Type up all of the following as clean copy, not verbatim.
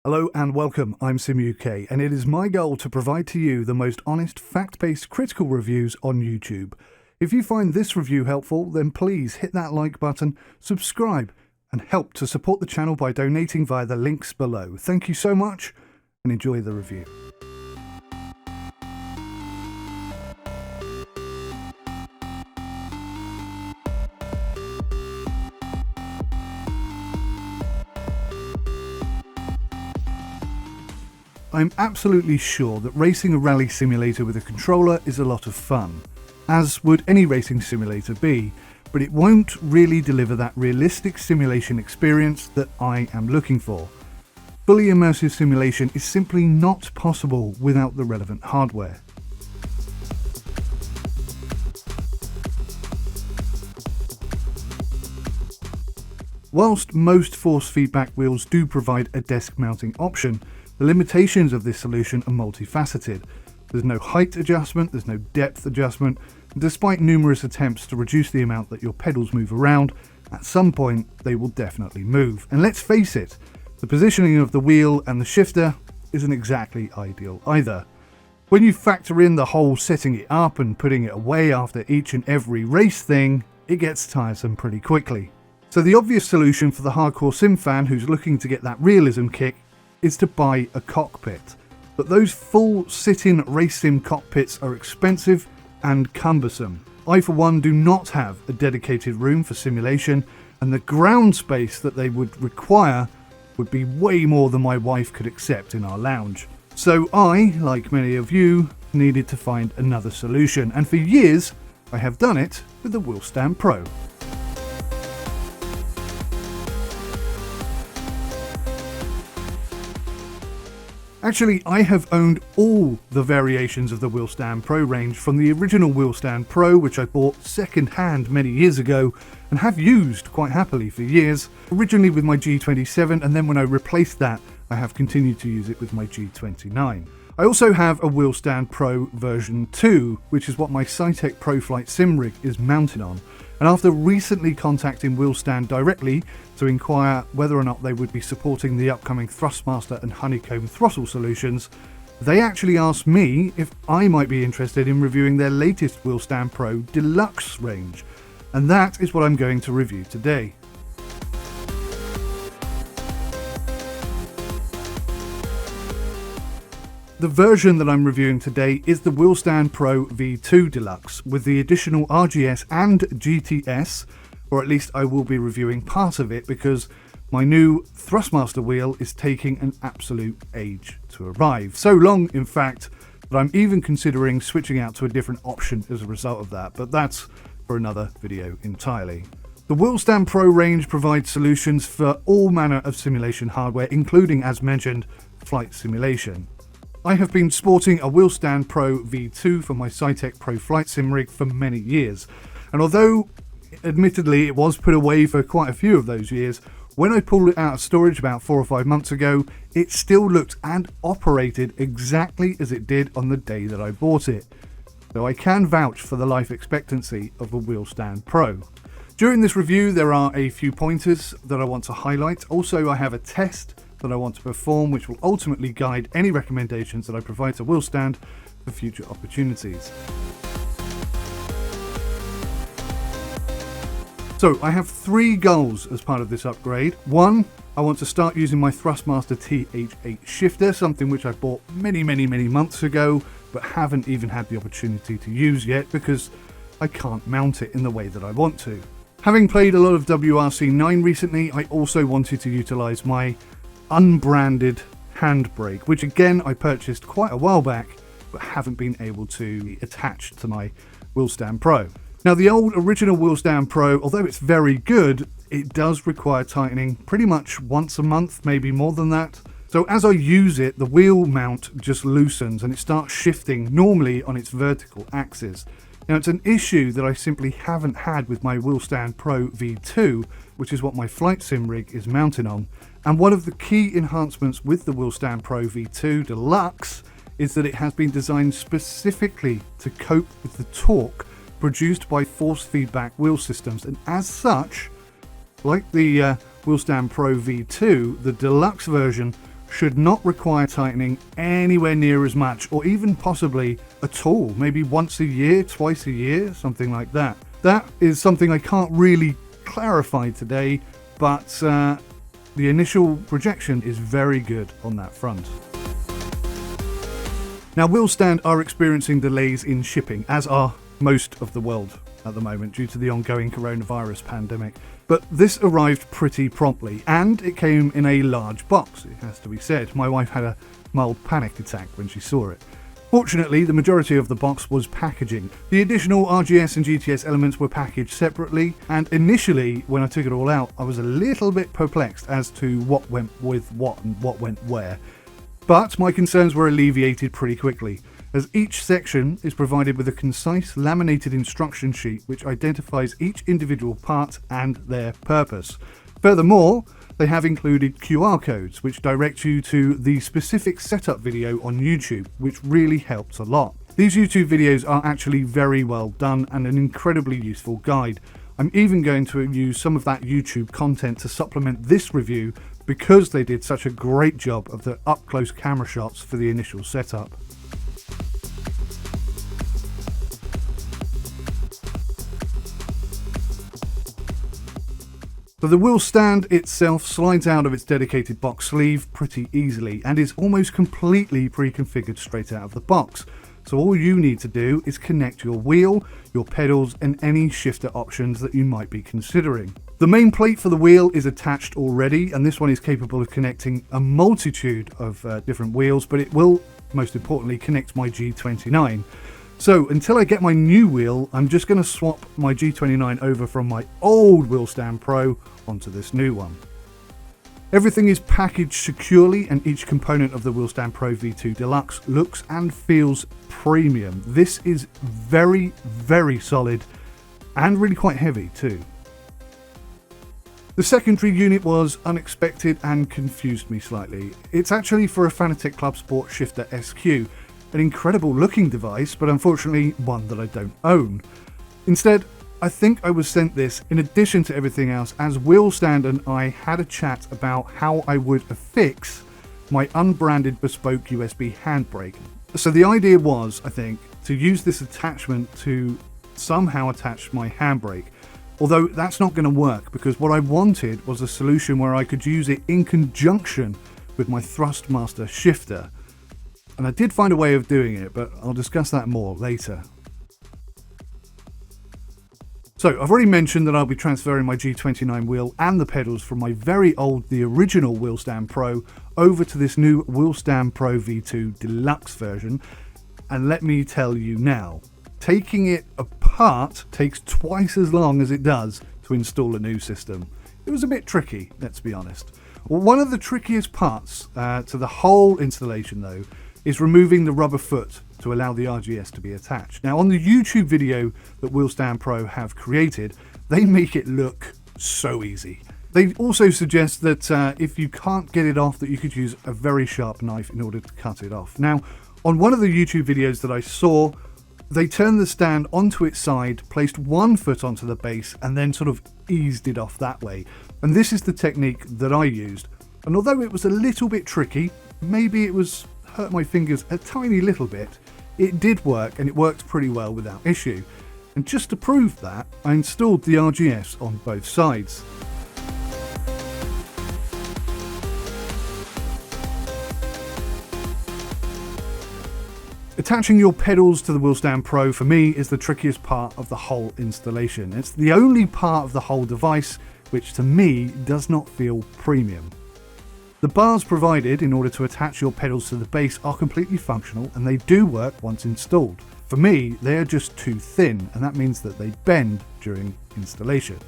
Hello and welcome, I'm SimUK, and it is my goal to provide to you the most honest, fact-based critical reviews on YouTube. If you find this review helpful, then please hit that like button, subscribe, and help to support the channel by donating via the links below. Thank you so much, and enjoy the review. I'm absolutely sure that racing a rally simulator with a controller is a lot of fun, as would any racing simulator be, but it won't really deliver that realistic simulation experience that I am looking for. Fully immersive simulation is simply not possible without the relevant hardware. Whilst most force feedback wheels do provide a desk mounting option, the limitations of this solution are multifaceted. There's no height adjustment, there's no depth adjustment, and despite numerous attempts to reduce the amount that your pedals move around, at some point they will definitely move. And let's face it, the positioning of the wheel and the shifter isn't exactly ideal either. When you factor in the whole setting it up and putting it away after each and every race thing, it gets tiresome pretty quickly. So the obvious solution for the hardcore sim fan who's looking to get that realism kick is to buy a cockpit. But those full sit-in race sim cockpits are expensive and cumbersome. I for one do not have a dedicated room for simulation, and the ground space that they would require would be way more than my wife could accept in our lounge. So I, like many of you, needed to find another solution, and for years I have done it with the WheelStand Pro. Actually, I have owned all the variations of the WheelStand Pro range, from the original WheelStand Pro, which I bought second-hand many years ago and have used quite happily for years, originally with my G27, and then when I replaced that, I have continued to use it with my G29. I also have a WheelStand Pro version 2, which is what my LOGITECH Pro Flight Sim rig is mounted on. And after recently contacting WheelStand directly to inquire whether or not they would be supporting the upcoming Thrustmaster and Honeycomb throttle solutions, they actually asked me if I might be interested in reviewing their latest WheelStand Pro Deluxe range. And that is what I'm going to review today. The version that I'm reviewing today is the WheelStand Pro V2 Deluxe with the additional RGS and GTS, or at least I will be reviewing part of it because my new Thrustmaster wheel is taking an absolute age to arrive. So long, in fact, that I'm even considering switching out to a different option as a result of that, but that's for another video entirely. The WheelStand Pro range provides solutions for all manner of simulation hardware, including, as mentioned, flight simulation. I have been sporting a WheelStand Pro V2 for my LOGITECH Pro Flight Sim rig for many years, and although admittedly it was put away for quite a few of those years, when I pulled it out of storage about 4 or 5 months ago, it still looked and operated exactly as it did on the day that I bought it. So I can vouch for the life expectancy of a WheelStand Pro. During this review there are a few pointers that I want to highlight. Also, I have a test that I want to perform, which will ultimately guide any recommendations that I provide to WheelStand for future opportunities. So I have 3 goals as part of this upgrade. 1, I want to start using my Thrustmaster TH8 shifter, something which I bought many months ago, but haven't even had the opportunity to use yet because I can't mount it in the way that I want to. Having played a lot of WRC9 recently, I also wanted to utilize my unbranded Handbrake, which again I purchased quite a while back but haven't been able to attach to my WheelStand Pro. Now, the old original WheelStand Pro, although it's very good, it does require tightening pretty much once a month, maybe more than that. So as I use it, the wheel mount just loosens and it starts shifting normally on its vertical axis. Now, it's an issue that I simply haven't had with my WheelStand Pro V2, which is what my flight sim rig is mounted on. And one of the key enhancements with the WheelStand Pro V2 Deluxe is that it has been designed specifically to cope with the torque produced by force feedback wheel systems, and as such, like the WheelStand Pro V2, the Deluxe version should not require tightening anywhere near as much, or even possibly at all, maybe once a year, twice a year, something like that. That is something I can't really clarify today, but the initial projection is very good on that front. Now, WheelStand are experiencing delays in shipping, as are most of the world at the moment due to the ongoing coronavirus pandemic. But this arrived pretty promptly, and it came in a large box, it has to be said. My wife had a mild panic attack when she saw it. Fortunately, the majority of the box was packaging. The additional RGS and GTS elements were packaged separately, and initially, when I took it all out, I was a little bit perplexed as to what went with what and what went where. But my concerns were alleviated pretty quickly, as each section is provided with a concise laminated instruction sheet which identifies each individual part and their purpose. Furthermore, they have included QR codes which direct you to the specific setup video on YouTube, which really helps a lot. These YouTube videos are actually very well done and an incredibly useful guide. I'm even going to use some of that YouTube content to supplement this review because they did such a great job of the up-close camera shots for the initial setup. So the wheel stand itself slides out of its dedicated box sleeve pretty easily and is almost completely pre-configured straight out of the box. So all you need to do is connect your wheel, your pedals and any shifter options that you might be considering. The main plate for the wheel is attached already, and this one is capable of connecting a multitude of different wheels, but it will, most importantly, connect my G29. So until I get my new wheel, I'm just going to swap my G29 over from my old WheelStand Pro onto this new one. Everything is packaged securely, and each component of the WheelStand Pro V2 Deluxe looks and feels premium. This is very, very solid and really quite heavy too. The secondary unit was unexpected and confused me slightly. It's actually for a Fanatec Club Sport Shifter SQ, an incredible looking device, but unfortunately one that I don't own. Instead, I think I was sent this in addition to everything else, as WheelStand and I had a chat about how I would affix my unbranded bespoke USB handbrake. So the idea was, I think, to use this attachment to somehow attach my handbrake. Although that's not going to work, because what I wanted was a solution where I could use it in conjunction with my Thrustmaster shifter. And I did find a way of doing it, but I'll discuss that more later. So I've already mentioned that I'll be transferring my G29 wheel and the pedals from my very old, the original WheelStand Pro over to this new WheelStand Pro V2 Deluxe version. And let me tell you now, taking it apart takes twice as long as it does to install a new system. It was a bit tricky, let's be honest. One of the trickiest parts to the whole installation, though, is removing the rubber foot to allow the RGS to be attached. Now, on the YouTube video that WheelStand Pro have created, they make it look so easy. They also suggest that if you can't get it off, that you could use a very sharp knife in order to cut it off. Now, on one of the YouTube videos that I saw, they turned the stand onto its side, placed one foot onto the base, and then sort of eased it off that way. And this is the technique that I used. And although it was a little bit tricky, maybe it was hurt my fingers a tiny little bit, it did work, and it worked pretty well without issue. And just to prove that, I installed the RGS on both sides. Attaching your pedals to the WheelStand Pro for me is the trickiest part of the whole installation. It's the only part of the whole device which to me does not feel premium. The bars provided in order to attach your pedals to the base are completely functional, and they do work once installed. For me, they are just too thin, and that means that they bend during installation.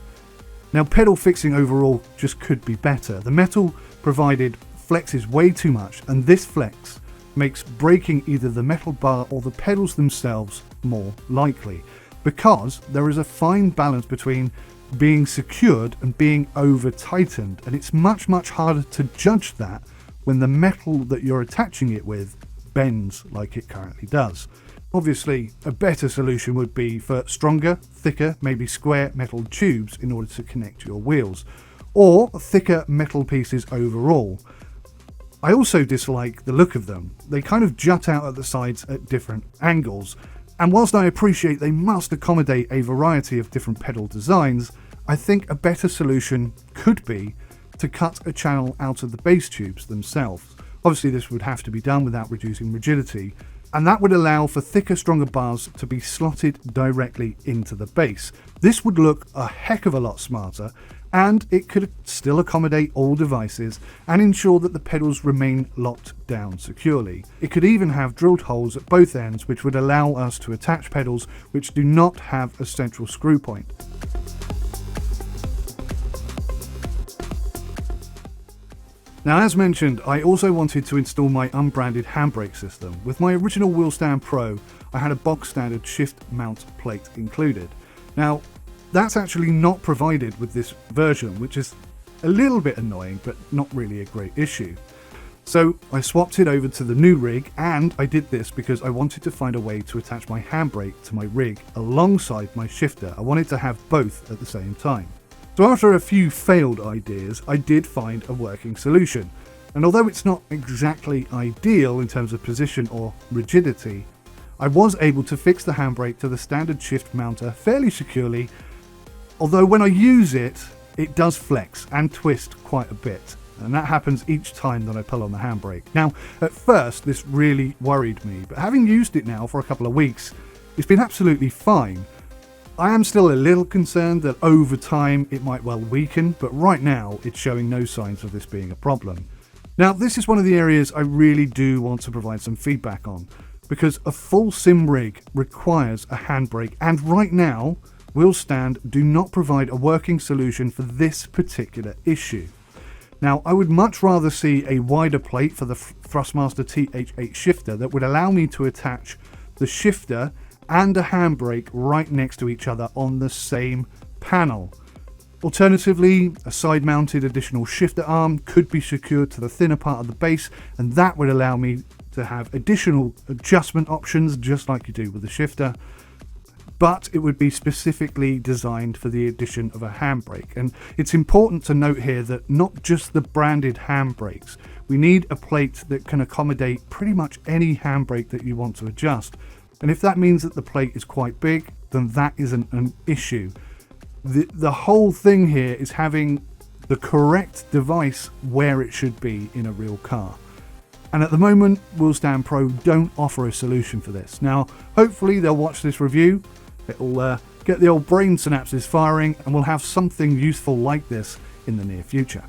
Now, pedal fixing overall just could be better. The metal provided flexes way too much, and this flex makes breaking either the metal bar or the pedals themselves more likely, because there is a fine balance between being secured and being over tightened, and it's much harder to judge that when the metal that you're attaching it with bends like it currently does. Obviously, a better solution would be for stronger, thicker, maybe square metal tubes in order to connect your wheels, or thicker metal pieces overall. I also dislike the look of them. They kind of jut out at the sides at different angles, and whilst I appreciate they must accommodate a variety of different pedal designs, I think a better solution could be to cut a channel out of the bass tubes themselves. Obviously this would have to be done without reducing rigidity, and that would allow for thicker, stronger bars to be slotted directly into the bass. This would look a heck of a lot smarter, and it could still accommodate all devices and ensure that the pedals remain locked down securely. It could even have drilled holes at both ends, which would allow us to attach pedals which do not have a central screw point. Now, as mentioned, I also wanted to install my unbranded handbrake system. With my original WheelStand Pro, I had a box standard shift mount plate included. Now, that's actually not provided with this version, which is a little bit annoying, but not really a great issue. So I swapped it over to the new rig, and I did this because I wanted to find a way to attach my handbrake to my rig alongside my shifter. I wanted to have both at the same time. So after a few failed ideas, I did find a working solution. And although it's not exactly ideal in terms of position or rigidity, I was able to fix the handbrake to the standard shift mounter fairly securely, although when I use it, it does flex and twist quite a bit. And that happens each time that I pull on the handbrake. Now, at first, this really worried me, but having used it now for a couple of weeks, it's been absolutely fine. I am still a little concerned that over time it might well weaken, but right now it's showing no signs of this being a problem. Now, this is one of the areas I really do want to provide some feedback on, because a full sim rig requires a handbrake, and right now, WheelStand do not provide a working solution for this particular issue. Now, I would much rather see a wider plate for the Thrustmaster TH8 shifter that would allow me to attach the shifter and a handbrake right next to each other on the same panel. Alternatively, a side-mounted additional shifter arm could be secured to the thinner part of the base, and that would allow me to have additional adjustment options just like you do with the shifter, but it would be specifically designed for the addition of a handbrake. And it's important to note here that not just the branded handbrakes, we need a plate that can accommodate pretty much any handbrake that you want to adjust. And if that means that the plate is quite big, then that isn't an issue. The whole thing here is having the correct device where it should be in a real car. And at the moment, WheelStand Pro don't offer a solution for this. Now, hopefully they'll watch this review, it'll get the old brain synapses firing, and we'll have something useful like this in the near future.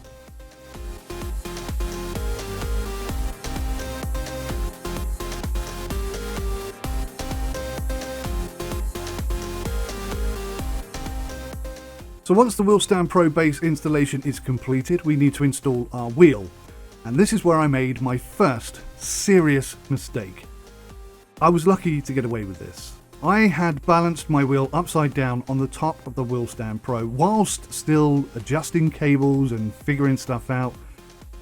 So once the WheelStand Pro base installation is completed, we need to install our wheel. And this is where I made my first serious mistake. I was lucky to get away with this. I had balanced my wheel upside down on the top of the WheelStand Pro whilst still adjusting cables and figuring stuff out.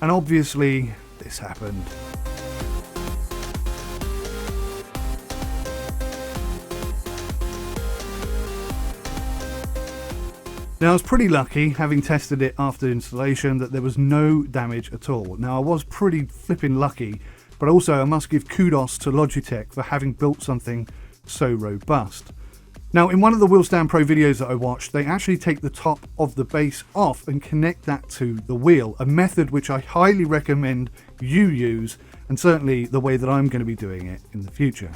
And obviously, this happened. Now, I was pretty lucky, having tested it after installation, that there was no damage at all. Now, I was pretty flipping lucky, but also I must give kudos to Logitech for having built something so robust. Now, in one of the WheelStand Pro videos that I watched, they actually take the top of the base off and connect that to the wheel, a method which I highly recommend you use, and certainly the way that I'm going to be doing it in the future.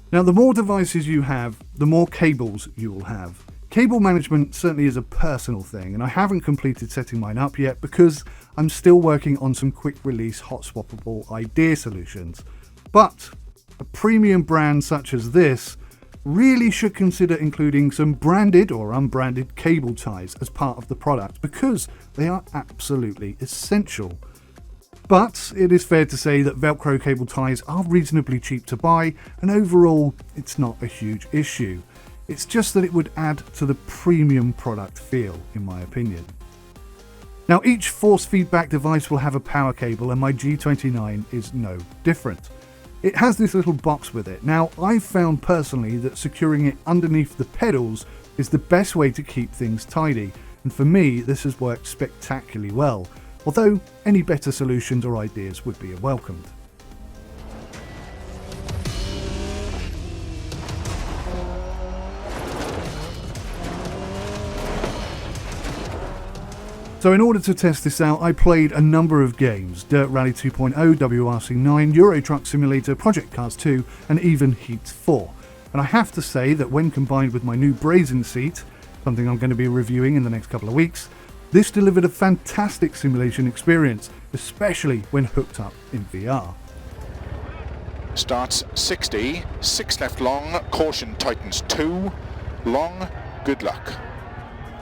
Now, the more devices you have, the more cables you will have. Cable management certainly is a personal thing, and I haven't completed setting mine up yet because I'm still working on some quick release hot swappable idea solutions. But a premium brand such as this really should consider including some branded or unbranded cable ties as part of the product because they are absolutely essential. But it is fair to say that Velcro cable ties are reasonably cheap to buy, and overall it's not a huge issue. It's just that it would add to the premium product feel, in my opinion. Now, each force feedback device will have a power cable, and my G29 is no different. It has this little box with it. Now, I've found personally that securing it underneath the pedals is the best way to keep things tidy, and for me this has worked spectacularly well, although any better solutions or ideas would be welcomed. So in order to test this out, I played a number of games: Dirt Rally 2.0, WRC9, Euro Truck Simulator, Project Cars 2, and even Heat 4. And I have to say that when combined with my new Brazen seat, something I'm going to be reviewing in the next couple of weeks, this delivered a fantastic simulation experience, especially when hooked up in VR. Starts 60, 6 left long, caution tightens 2, long, good luck.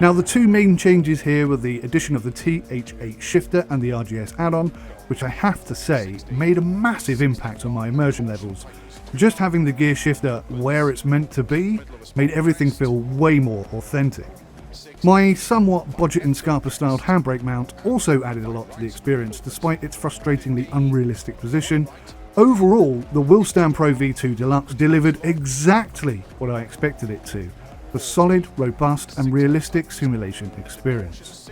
Now the two main changes here were the addition of the TH8 shifter and the RGS add-on, which I have to say made a massive impact on my immersion levels. Just having the gear shifter where it's meant to be made everything feel way more authentic. My somewhat budget and Scarpa styled handbrake mount also added a lot to the experience despite its frustratingly unrealistic position. Overall, the WheelStand Pro V2 Deluxe delivered exactly what I expected it to. A solid, robust and realistic simulation experience.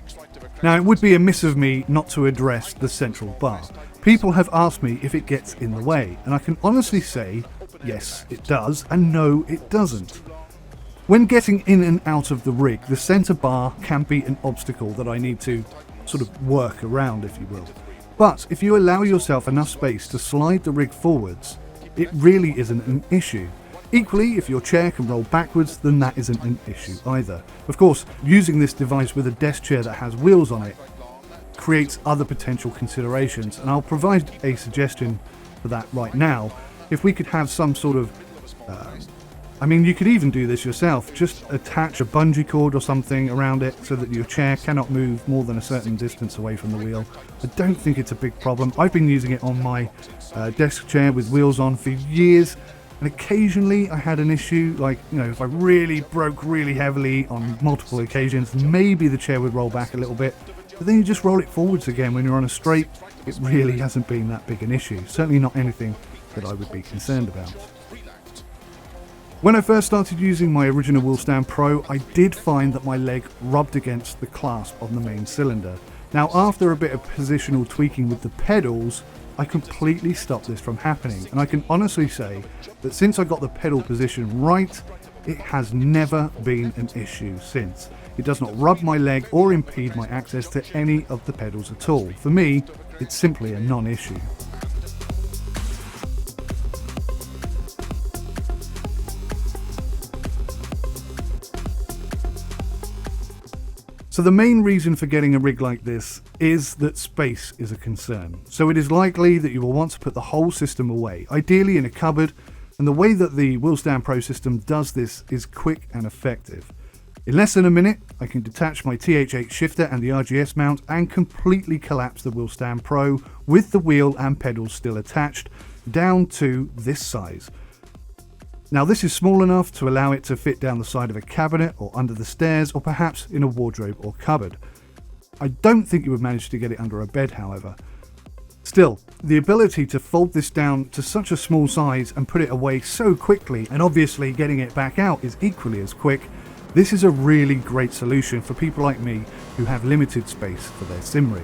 Now it would be amiss of me not to address the central bar. People have asked me if it gets in the way, and I can honestly say yes it does and no it doesn't. When getting in and out of the rig, the centre bar can be an obstacle that I need to sort of work around, if you will. But if you allow yourself enough space to slide the rig forwards, it really isn't an issue. Equally, if your chair can roll backwards, then that isn't an issue either. Of course, using this device with a desk chair that has wheels on it creates other potential considerations, and I'll provide a suggestion for that right now. If we could have some sort of, you could even do this yourself, just attach a bungee cord or something around it so that your chair cannot move more than a certain distance away from the wheel. I don't think it's a big problem. I've been using it on my desk chair with wheels on for years. And occasionally I had an issue, like, if I really broke really heavily on multiple occasions, maybe the chair would roll back a little bit, but then you just roll it forwards again when you're on a straight. It really hasn't been that big an issue, certainly not anything that I would be concerned about. When I first started using my original WheelStand Pro, I did find that my leg rubbed against the clasp on the main cylinder. Now after a bit of positional tweaking with the pedals, I completely stopped this from happening, and I can honestly say that since I got the pedal position right, it has never been an issue since. It does not rub my leg or impede my access to any of the pedals at all. For me, it's simply a non-issue. So the main reason for getting a rig like this is that space is a concern. So it is likely that you will want to put the whole system away, ideally in a cupboard, and the way that the WheelStand Pro system does this is quick and effective. In less than a minute, I can detach my TH8 shifter and the RGS mount and completely collapse the WheelStand Pro with the wheel and pedals still attached down to this size. Now this is small enough to allow it to fit down the side of a cabinet or under the stairs or perhaps in a wardrobe or cupboard. I don't think you would manage to get it under a bed, however. Still, the ability to fold this down to such a small size and put it away so quickly, and obviously getting it back out is equally as quick, this is a really great solution for people like me who have limited space for their sim rig.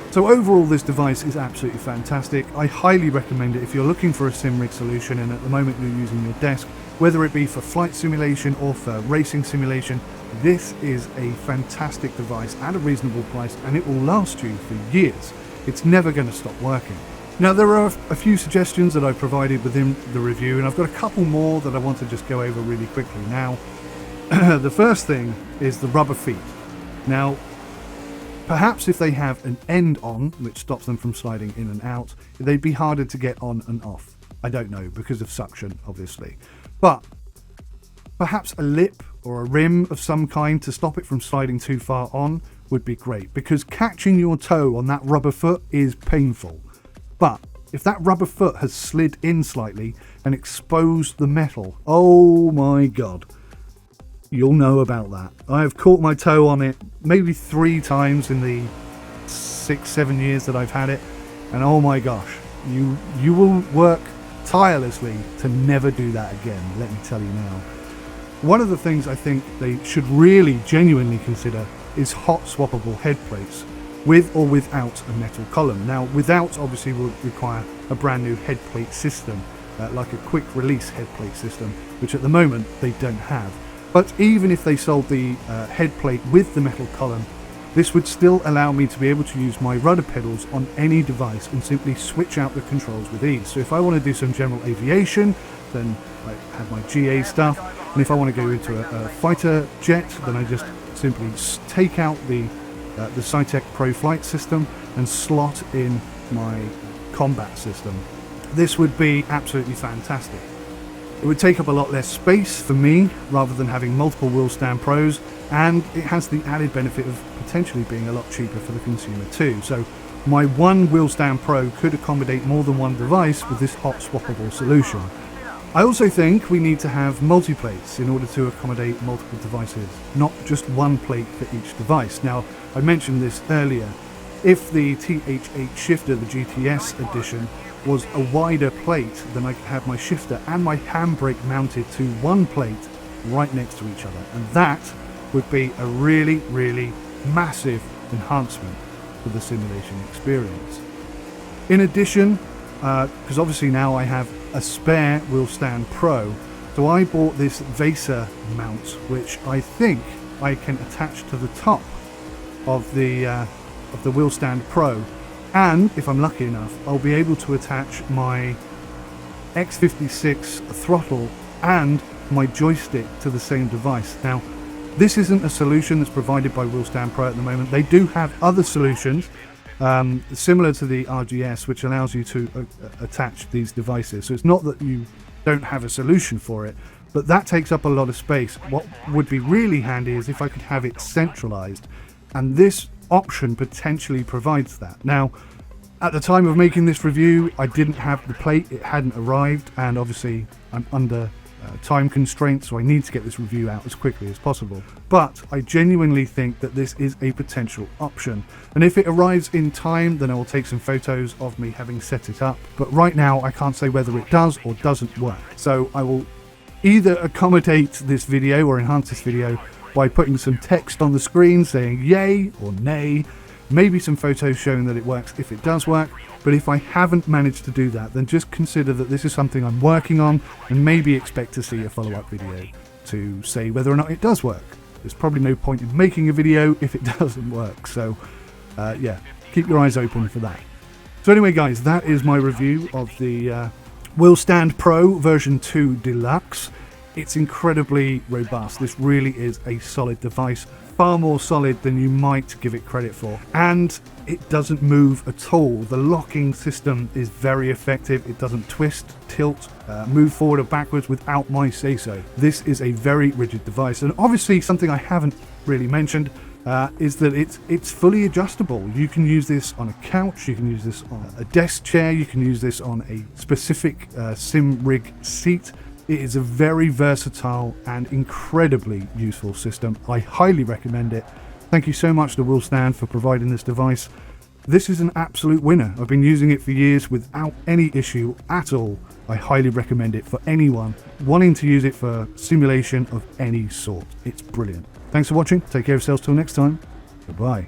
So overall, this device is absolutely fantastic. I highly recommend it if you're looking for a sim rig solution and at the moment you're using your desk, whether it be for flight simulation or for racing simulation. This is a fantastic device at a reasonable price, and it will last you for years. It's never going to stop working. Now there are a few suggestions that I've provided within the review, and I've got a couple more that I want to just go over really quickly now. The first thing is the rubber feet. Now, perhaps if they have an end on, which stops them from sliding in and out, they'd be harder to get on and off. I don't know, because of suction, obviously. But perhaps a lip or a rim of some kind to stop it from sliding too far on would be great, because catching your toe on that rubber foot is painful. But if that rubber foot has slid in slightly and exposed the metal, oh my god, you'll know about that. I have caught my toe on it maybe 3 times in the 6-7 years that I've had it, and oh my gosh, you will work tirelessly to never do that again, let me tell you now. One of the things I think they should really genuinely consider is hot swappable head plates, with or without a metal column. Now, without obviously will require a brand new head plate system, like a quick release head plate system, which at the moment they don't have. But even if they sold the head plate with the metal column, this would still allow me to be able to use my rudder pedals on any device and simply switch out the controls with ease. So if I want to do some general aviation, then I have my GA stuff, and if I want to go into a fighter jet, then I just simply take out the WheelStand Pro flight system and slot in my combat system. This would be absolutely fantastic. It would take up a lot less space for me rather than having multiple WheelStand Pros, and it has the added benefit of potentially being a lot cheaper for the consumer too. So my one WheelStand Pro could accommodate more than one device with this hot swappable solution. I also think we need to have multi-plates in order to accommodate multiple devices, not just one plate for each device. Now, I mentioned this earlier. If the TH8 shifter, the GTS edition, was a wider plate, then I could have my shifter and my handbrake mounted to one plate right next to each other, and that would be a really, really massive enhancement for the simulation experience. In addition, because obviously now I have a spare WheelStand Pro, so I bought this Vaser mount, which I think I can attach to the top of the WheelStand Pro, and if I'm lucky enough, I'll be able to attach my X56 throttle and my joystick to the same device. Now, this isn't a solution that's provided by WheelStand Pro at the moment. They do have other solutions similar to the RGS, which allows you to attach these devices. So it's not that you don't have a solution for it, but that takes up a lot of space. What would be really handy is if I could have it centralized, and this option potentially provides that. Now, at the time of making this review, I didn't have the plate, it hadn't arrived, and obviously I'm under time constraints, so I need to get this review out as quickly as possible. But I genuinely think that this is a potential option, and if it arrives in time, then I will take some photos of me having set it up. But right now I can't say whether it does or doesn't work, so I will either accommodate this video or enhance this video by putting some text on the screen saying yay or nay, maybe some photos showing that it works if it does work. But if I haven't managed to do that, then just consider that this is something I'm working on, and maybe expect to see a follow-up video to say whether or not it does work. There's probably no point in making a video if it doesn't work, so yeah, keep your eyes open for that. So anyway guys, that is my review of the WheelStand Pro version 2 Deluxe. It's incredibly robust. This really is a solid device, far more solid than you might give it credit for. And it doesn't move at all. The locking system is very effective. It doesn't twist, tilt, move forward or backwards without my say-so. This is a very rigid device. And obviously something I haven't really mentioned is that it's fully adjustable. You can use this on a couch, you can use this on a desk chair, you can use this on a specific sim rig seat. It is a very versatile and incredibly useful system. I highly recommend it. Thank you so much to WheelStand for providing this device. This is an absolute winner. I've been using it for years without any issue at all. I highly recommend it for anyone wanting to use it for simulation of any sort. It's brilliant. Thanks for watching. Take care of yourselves till next time. Goodbye.